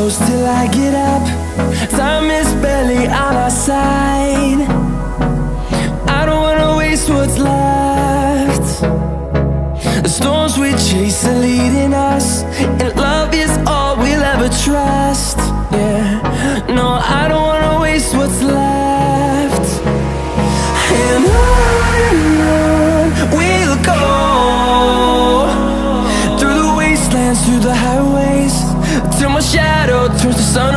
close till I get up. Time is barely on our side. I don't wanna waste what's left. The storms we chase are leading us, and love is all we'll ever trust. Yeah, no, I don't wanna waste what's left. And on we'll go, through the wastelands, through the highways, till my shadow turns to sun